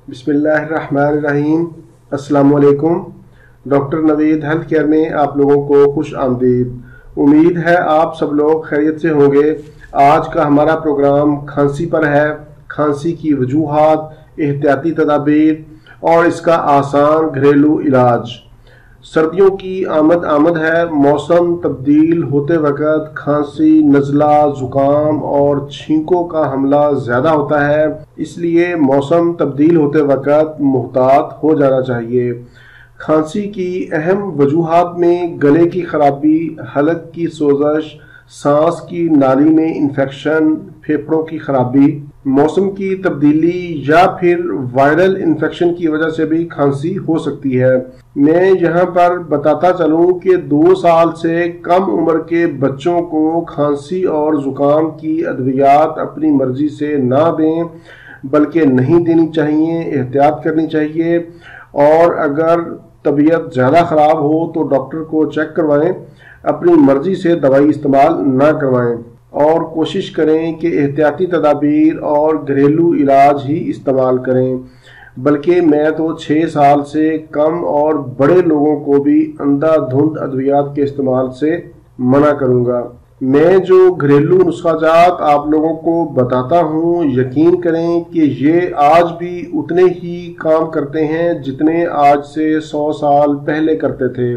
بسم اللہ الرحمن الرحیم۔ السلام علیکم۔ ڈاکٹر نوید ہیلتھ کیئر میں آپ لوگوں کو خوش آمدید۔ امید ہے آپ سب لوگ خیریت سے ہوں گے۔ آج کا ہمارا پروگرام کھانسی پر ہے۔ کھانسی کی وجوہات، احتیاطی تدابیر اور اس کا آسان گھریلو علاج۔ سردیوں کی آمد ہے۔ موسم تبدیل ہوتے وقت کھانسی، نزلہ، زکام اور چھینکوں کا حملہ زیادہ ہوتا ہے، اس لیے موسم تبدیل ہوتے وقت محتاط ہو جانا چاہیے۔ کھانسی کی اہم وجوہات میں گلے کی خرابی، حلق کی سوزش، سانس کی نالی میں انفیکشن، پھیپھڑوں کی خرابی، موسم کی تبدیلی یا پھر وائرل انفیکشن کی وجہ سے بھی کھانسی ہو سکتی ہے۔ میں یہاں پر بتاتا چلوں کہ 2 سال سے کم عمر کے بچوں کو کھانسی اور زکام کی ادویات اپنی مرضی سے نہ دیں، بلکہ نہیں دینی چاہیے، احتیاط کرنی چاہیے، اور اگر طبیعت زیادہ خراب ہو تو ڈاکٹر کو چیک کروائیں، اپنی مرضی سے دوائی استعمال نہ کروائیں، اور کوشش کریں کہ احتیاطی تدابیر اور گھریلو علاج ہی استعمال کریں۔ بلکہ میں تو 6 سال سے کم اور بڑے لوگوں کو بھی اندھا دھند ادویات کے استعمال سے منع کروں گا۔ میں جو گھریلو نسخہ جات آپ لوگوں کو بتاتا ہوں، یقین کریں کہ یہ آج بھی اتنے ہی کام کرتے ہیں جتنے آج سے 100 سال پہلے کرتے تھے۔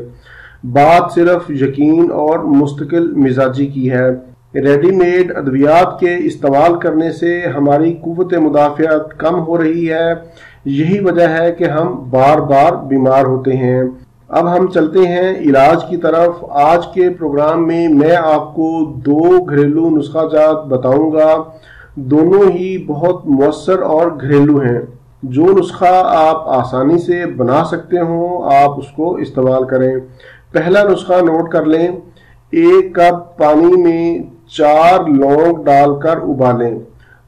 بات صرف یقین اور مستقل مزاجی کی ہے۔ ریڈی میڈ ادویات کے استعمال کرنے سے ہماری قوت مدافعت کم ہو رہی ہے، یہی وجہ ہے کہ ہم بار بار بیمار ہوتے ہیں۔ اب ہم چلتے ہیں علاج کی طرف۔ آج کے پروگرام میں میں آپ کو 2 گھریلو نسخہ جات بتاؤں گا، دونوں ہی بہت مؤثر اور گھریلو ہیں۔ جو نسخہ آپ آسانی سے بنا سکتے ہوں آپ اس کو استعمال کریں۔ پہلا نسخہ نوٹ کر لیں۔ 1 کپ پانی میں 4 لونگ ڈال کر ابالیں۔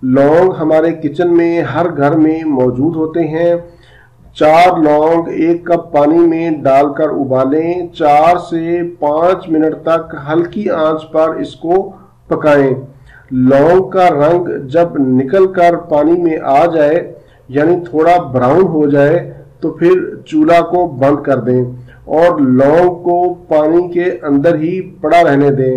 لونگ ہمارے کچن میں ہر گھر میں موجود ہوتے ہیں۔ 4 لونگ 1 کپ پانی میں ڈال کر ابالیں۔ 4 سے 5 منٹ تک ہلکی آنچ پر اس کو پکائیں۔ لونگ کا رنگ جب نکل کر پانی میں آ جائے، یعنی تھوڑا براؤن ہو جائے، تو پھر چولہا کو بند کر دیں اور لونگ کو پانی کے اندر ہی پڑا رہنے دیں۔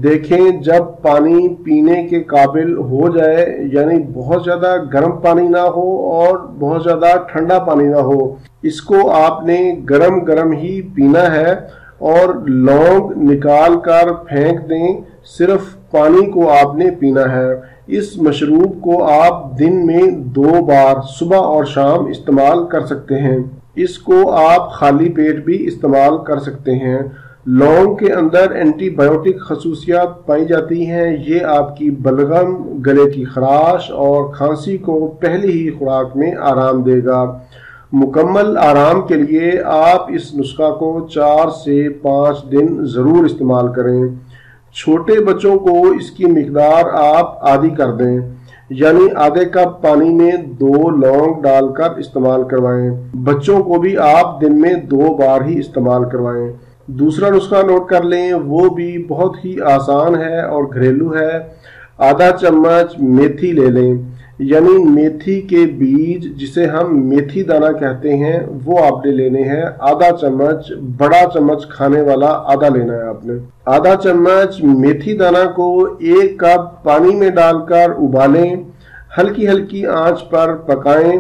دیکھیں جب پانی پینے کے قابل ہو جائے، یعنی بہت زیادہ گرم پانی نہ ہو اور بہت زیادہ ٹھنڈا پانی نہ ہو، اس کو آپ نے گرم گرم ہی پینا ہے، اور لونگ نکال کر پھینک دیں، صرف پانی کو آپ نے پینا ہے۔ اس مشروب کو آپ دن میں 2 بار صبح اور شام استعمال کر سکتے ہیں۔ اس کو آپ خالی پیٹ بھی استعمال کر سکتے ہیں۔ لونگ کے اندر اینٹی بائیوٹک خصوصیات پائی جاتی ہیں۔ یہ آپ کی بلغم، گلے کی خراش اور کھانسی کو پہلی ہی خوراک میں آرام دے گا۔ مکمل آرام کے لیے آپ اس نسخہ کو 4 سے 5 دن ضرور استعمال کریں۔ چھوٹے بچوں کو اس کی مقدار آپ آدھی کر دیں، یعنی آدھے کپ پانی میں 2 لونگ ڈال کر استعمال کروائیں۔ بچوں کو بھی آپ دن میں 2 بار ہی استعمال کروائیں۔ دوسرا نسخہ نوٹ کر لیں، وہ بھی بہت ہی آسان ہے اور گھریلو ہے۔ آدھا چمچ میتھی لے لیں، یعنی میتھی کے بیج جسے ہم میتھی دانہ کہتے ہیں، وہ آپ نے لینے ہیں۔ آدھا چمچ، بڑا چمچ کھانے والا آدھا لینا ہے آپ نے۔ آدھا چمچ میتھی دانہ کو 1 کپ پانی میں ڈال کر ابالیں، ہلکی ہلکی آنچ پر پکائیں۔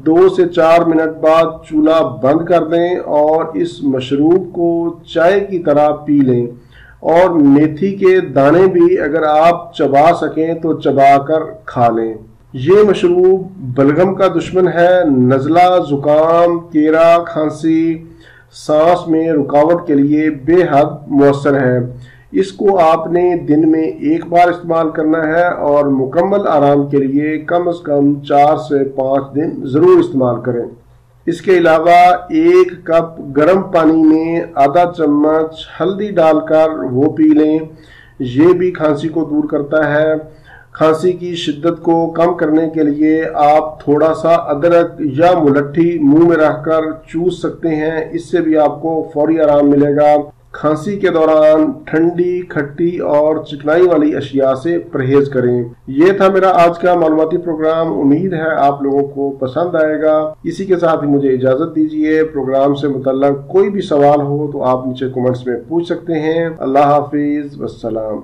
2 سے 4 منٹ بعد چولہا بند کر دیں اور اس مشروب کو چائے کی طرح پی لیں، اور میتھی کے دانے بھی اگر آپ چبا سکیں تو چبا کر کھا لیں۔ یہ مشروب بلغم کا دشمن ہے۔ نزلہ، زکام، کیرا، کھانسی، سانس میں رکاوٹ کے لیے بے حد مؤثر ہے۔ اس کو آپ نے دن میں 1 بار استعمال کرنا ہے، اور مکمل آرام کے لیے کم از کم 4 سے 5 دن ضرور استعمال کریں۔ اس کے علاوہ 1 کپ گرم پانی میں آدھا چمچ ہلدی ڈال کر وہ پی لیں، یہ بھی کھانسی کو دور کرتا ہے۔ کھانسی کی شدت کو کم کرنے کے لیے آپ تھوڑا سا ادرک یا ملٹھی منہ میں رکھ کر چوس سکتے ہیں، اس سے بھی آپ کو فوری آرام ملے گا۔ کھانسی کے دوران ٹھنڈی، کھٹی اور چکنائی والی اشیاء سے پرہیز کریں۔ یہ تھا میرا آج کا معلوماتی پروگرام، امید ہے آپ لوگوں کو پسند آئے گا۔ اسی کے ساتھ ہی مجھے اجازت دیجیے، پروگرام سے متعلق کوئی بھی سوال ہو تو آپ نیچے کمنٹس میں پوچھ سکتے ہیں۔ اللہ حافظ، والسلام۔